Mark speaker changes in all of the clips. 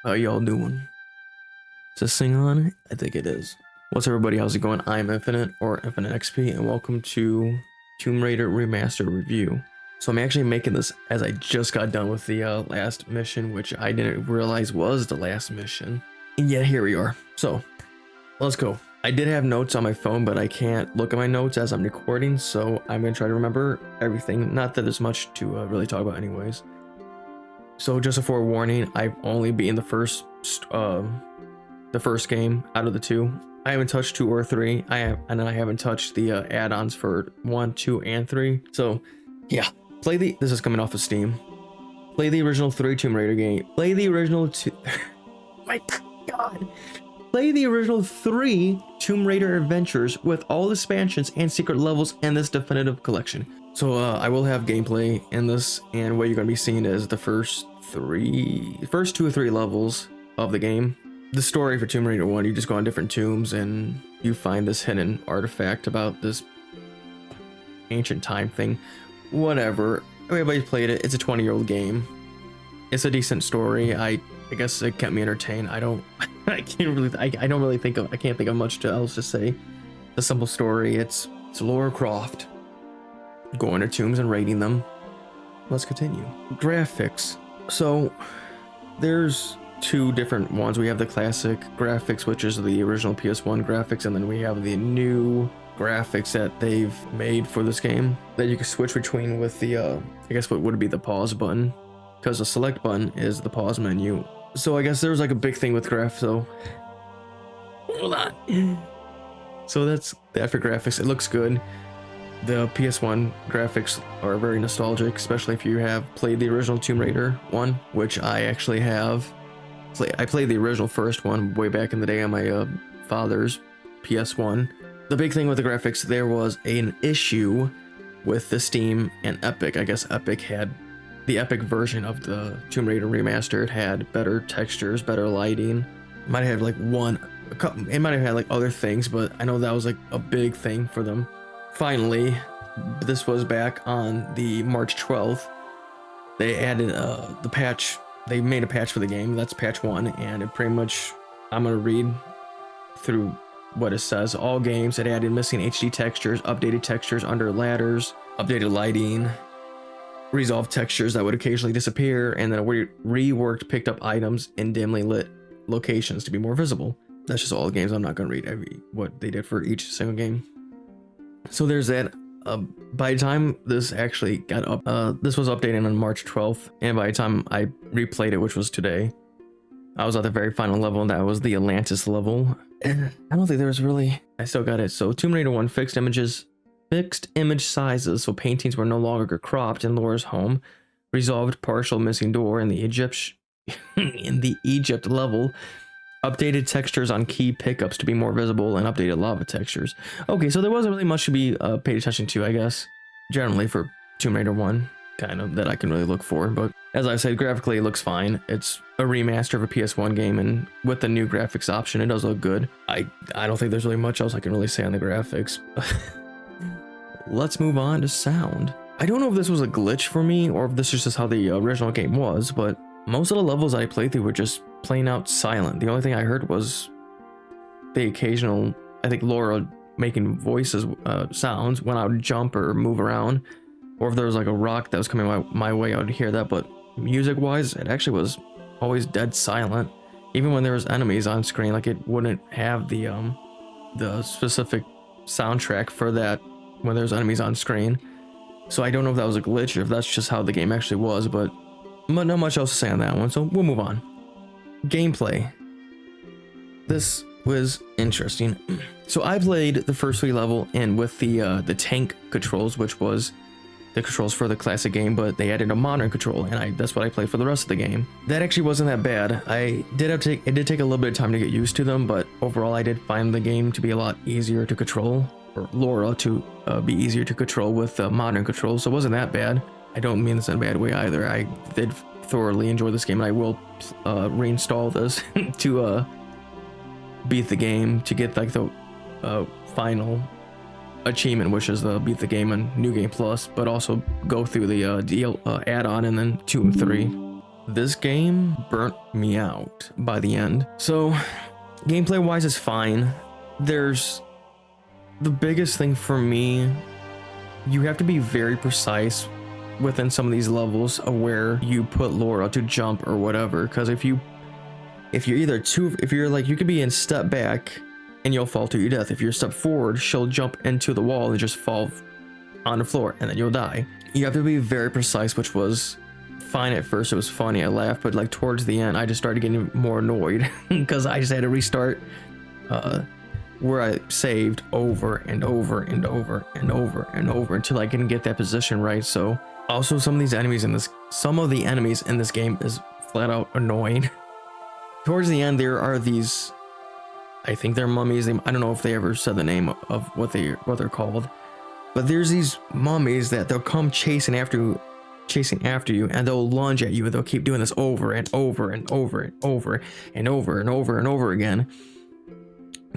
Speaker 1: How y'all doing? Is this thing on? I think it is. What's up, everybody? How's it going? I'm Infinite, or Infinite XP, and welcome to Tomb Raider Remastered review. So I'm actually making this as I just got done with the last mission, which I didn't realize was the last mission. And yet here we are. So let's go. I did have notes on my phone, but I can't look at my notes as I'm recording, so I'm gonna try to remember everything. Not that there's much to really talk about anyways. So just a forewarning, I've only beaten the first game out of the two. I haven't touched 2 or 3. I haven't touched the add-ons for 1, 2, and 3. So yeah, this is coming off of Steam. Play the original 3 Tomb Raider game. Play the original 2. My God. Play the original 3 Tomb Raider adventures with all expansions and secret levels in this definitive collection. So I will have gameplay in this, and what you're gonna be seeing is the first 2 or 3 levels of the game. The story for Tomb Raider 1, you just go on different tombs and you find this hidden artifact about this ancient time thing. Whatever. Everybody's played it. It's a 20-year-old game. It's a decent story. I guess it kept me entertained. I can't think of much else to say. The simple story. It's Lara Croft going to tombs and raiding them. Let's continue. Graphics. So there's 2 different ones. We have the classic graphics, which is the original PS1 graphics, and then we have the new graphics that they've made for this game that you can switch between with the I guess what would be the pause button, because the select button is the pause menu. So I guess there's like a big thing with graph. So hold on. So that's that for graphics. It looks good. The PS1 graphics are very nostalgic, especially if you have played the original Tomb Raider 1, which I actually have. I played the original first one way back in the day on my father's PS1. The big thing with the graphics, there was an issue with the Steam and Epic. I guess Epic had the Epic version of the Tomb Raider Remastered had better textures, better lighting. It might have had it might have had like other things, but I know that was like a big thing for them. Finally, this was back on the March 12th. They added the patch. They made a patch for the game. That's patch 1, and it pretty much, I'm gonna read through what it says. All games, it added missing HD textures, updated textures under ladders, updated lighting, resolved textures that would occasionally disappear, and then reworked picked up items in dimly lit locations to be more visible. That's just all the games. I'm not gonna read what they did for each single game. So there's that. By the time this actually got up, this was updated on March 12th, and by the time I replayed it, which was today, I was at the very final level, and that was the Atlantis level. And I don't think there was really, I still got it. So Tomb Raider 1, fixed image sizes, so paintings were no longer cropped in Laura's home, resolved partial missing door in the Egypt level, updated textures on key pickups to be more visible, and updated lava textures. Okay, so there wasn't really much to be paid attention to, I guess, generally for Tomb Raider 1, kind of, that I can really look for. But as I said, graphically it looks fine. It's a remaster of a PS1 game, and with the new graphics option, it does look good. I don't think there's really much else I can really say on the graphics. Let's move on to sound. I don't know if this was a glitch for me, or if this is just how the original game was, but most of the levels I played through were just plain out silent. The only thing I heard was the occasional, I think, Laura making voices, sounds when I would jump or move around, or if there was like a rock that was coming my way, I would hear that. But music wise, it actually was always dead silent. Even when there was enemies on screen, like it wouldn't have the specific soundtrack for that when there's enemies on screen. So I don't know if that was a glitch or if that's just how the game actually was, but not much else to say on that one, so we'll move on. Gameplay. This was interesting. So I played the first 3 level and with the tank controls, which was the controls for the classic game, but they added a modern control, and that's what I played for the rest of the game. That actually wasn't that bad. It did take a little bit of time to get used to them, but overall I did find the game to be a lot easier to control, or Laura to be easier to control with modern controls, so it wasn't that bad. I don't mean this in a bad way either. I did thoroughly enjoy this game, and I will reinstall this to beat the game, to get like the final achievement, which is beat the game on New Game Plus, but also go through the add-on and then 2 and 3. this game burnt me out by the end. So gameplay wise is fine. There's the biggest thing for me, you have to be very precise within some of these levels of where you put Laura to jump or whatever, because if you're like, you could be in step back and you'll fall to your death. If you're step forward, she'll jump into the wall and just fall on the floor and then you'll die. You have to be very precise, which was fine at first. It was funny, I laughed, but like towards the end I just started getting more annoyed because I just had to restart where I saved over and over and over and over and over until I can get that position right. So also some of the enemies in this game is flat out annoying. Towards the end there are these, I think they're mummies. I don't know if they ever said the name of what they're called, but there's these mummies that they'll come chasing after you, and they'll lunge at you, and they'll keep doing this over and over and over and over and over and over and over again,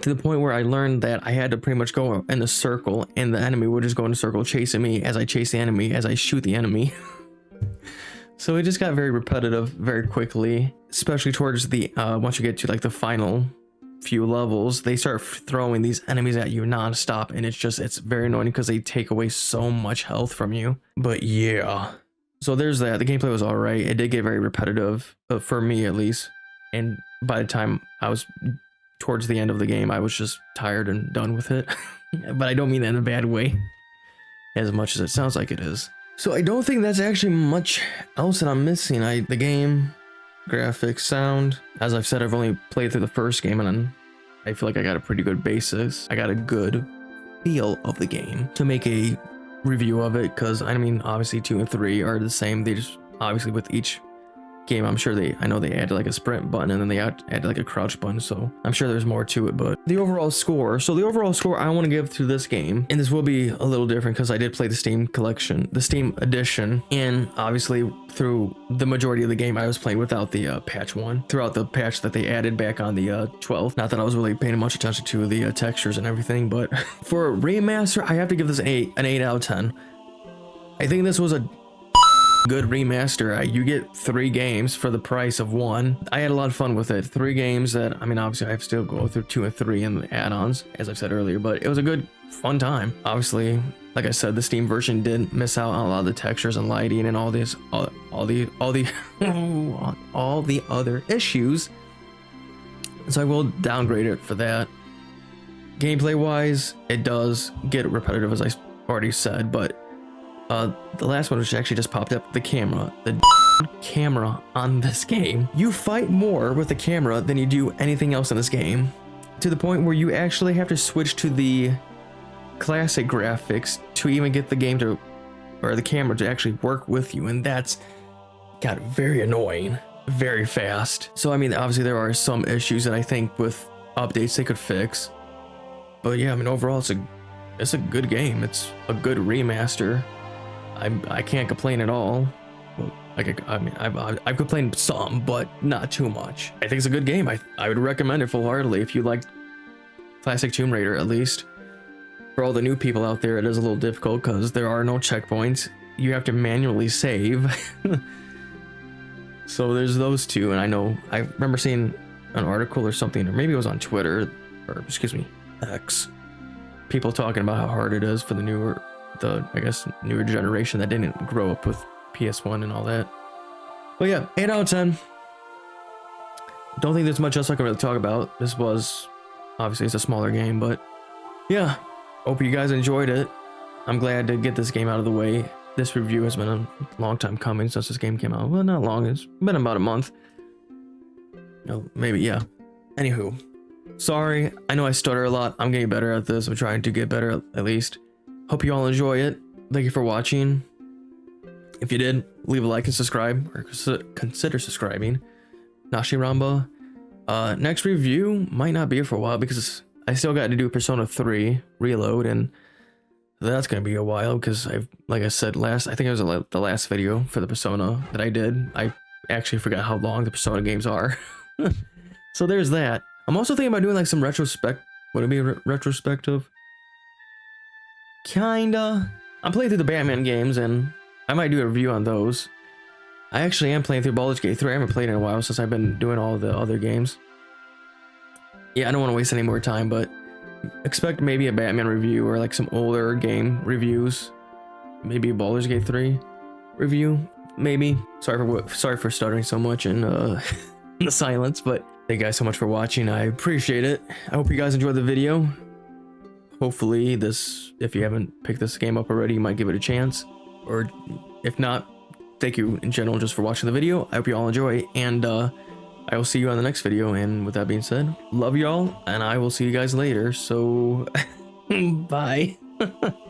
Speaker 1: to the point where I learned that I had to pretty much go in a circle, and the enemy would just go in a circle chasing me as I chase the enemy, as I shoot the enemy. So it just got very repetitive very quickly, especially towards the once you get to like the final few levels. They start throwing these enemies at you non-stop, and it's very annoying because they take away so much health from you. But yeah, so there's that. The gameplay was all right. It did get very repetitive, for me at least, and by the time I was towards the end of the game, I was just tired and done with it. But I don't mean that in a bad way, as much as it sounds like it is. So I don't think that's actually much else that I'm missing. The game, graphics, sound, as I've said, I've only played through the first game, and then I feel like I got a pretty good basis. I got a good feel of the game to make a review of it, because I mean, obviously 2 and 3 are the same. They just, obviously with each game, I'm sure I know they added like a sprint button, and then they added like a crouch button, so I'm sure there's more to it. But the overall score, I want to give to this game, and this will be a little different because I did play the Steam collection, the Steam edition, and obviously through the majority of the game I was playing without the patch 1, throughout the patch that they added back on the 12th. Not that I was really paying much attention to the textures and everything, but for a remaster, I have to give this an 8 out of 10. I think this was a good remaster. You get 3 games for the price of 1. I had a lot of fun with it. 3 games that, I mean, obviously I have to still go through 2 and 3 and the add-ons, as I've said earlier, but it was a good fun time. Obviously, like I said, the Steam version did miss out on a lot of the textures and lighting and all the other issues, so I will downgrade it for that. Gameplay wise, it does get repetitive, as I already said, but the last one, which actually just popped up, the camera on this game. You fight more with the camera than you do anything else in this game, to the point where you actually have to switch to the classic graphics to even get the game to, or the camera to actually work with you, and that's got very annoying very fast. So I mean, obviously there are some issues that I think with updates they could fix, but yeah, I mean, overall it's a good game. It's a good remaster. I can't complain at all. Well, I mean, I've complained some, but not too much. I think it's a good game. I would recommend it full-heartedly if you like classic Tomb Raider, at least. For all the new people out there, it is a little difficult because there are no checkpoints. You have to manually save. So there's those two, and I remember seeing an article or something, or maybe it was on Twitter, or excuse me, X. People talking about how hard it is for the I guess newer generation that didn't grow up with PS1 and all that. But yeah, 8 out of 10. Don't think there's much else I can really talk about. This was, obviously it's a smaller game, but yeah, hope you guys enjoyed it. I'm glad to get this game out of the way. This review has been a long time coming since this game came out. Well, not long, it's been about a month. No, maybe, yeah. Anywho, sorry, I know I stutter a lot. I'm getting better at this. I'm trying to get better at least. Hope you all enjoy it. Thank you for watching. If you did, leave a like and subscribe, or consider subscribing. Nashi Ramba. Next review might not be for a while because I still got to do Persona 3 Reload, and that's gonna be a while because like I said I think it was the last video for the Persona that I did. I actually forgot how long the Persona games are. So there's that. I'm also thinking about doing like some would it be retrospective? Kinda. I'm playing through the Batman games, and I might do a review on those. I actually am playing through Baldur's Gate 3. I haven't played in a while since I've been doing all the other games. Yeah, I don't want to waste any more time, but expect maybe a Batman review or like some older game reviews. Maybe a Baldur's Gate 3 review, maybe. Sorry for stuttering so much and the silence, but thank you guys so much for watching. I appreciate it. I hope you guys enjoyed the video. Hopefully this, if you haven't picked this game up already, you might give it a chance. Or if not, thank you in general just for watching the video. I hope you all enjoy, and I will see you on the next video. And with that being said, love y'all, and I will see you guys later. So bye.